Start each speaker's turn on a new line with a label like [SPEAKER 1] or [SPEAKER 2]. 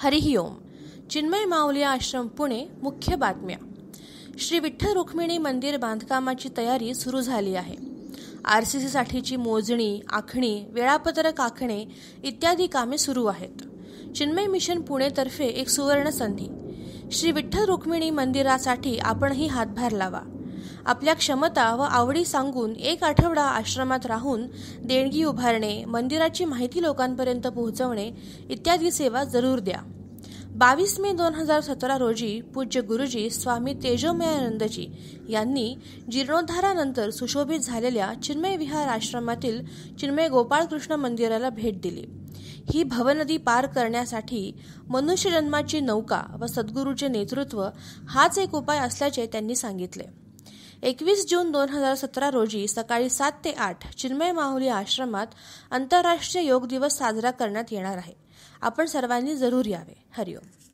[SPEAKER 1] हरिः ओम. चिन्मय माऊली आश्रम पुणे. मुख्य बातम्या. श्री विठ्ठल रुक्मिणी मंदिर बांधकामाची तयारी सुरू झाली आहे. RCC साठीची मोजणी, आखणी, वेळापत्रक आखणे इत्यादी कामे सुरू आहेत. चिन्मय मिशन पुणेतर्फे एक सुवर्ण संधी. श्री विठ्ठल रुक्मिणी मंदिरासाठी आपणही हातभार लावा. आपल्या क्षमता व आवडी सांगून एक आठवडा आश्रमात राहून देणगी उभारणे, मंदिराची माहिती लोकांपर्यंत पोहोचवणे इत्यादी सेवा जरूर द्या. 22 मे 2017 रोजी पूज्य गुरुजी स्वामी तेजोमयानंदजी यांनी जीर्णोद्धारानंतर सुशोभित झालेल्या चिन्मय विहार आश्रमातील चिन्मय गोपाळकृष्ण मंदिराला भेट दिली. ही भवनदी पार करण्यासाठी मनुष्यजन्माची नौका व सद्गुरूचे नेतृत्व हाच एक उपाय असल्याचे त्यांनी सांगितले. 21 जून 2017 रोजी सकाळी 7 ते 8 चिन्मय माऊली आश्रमात आंतरराष्ट्रीय योग दिवस साजरा करण्यात येणार आहे. आपण सर्वांनी जरूर यावे. हरिओम.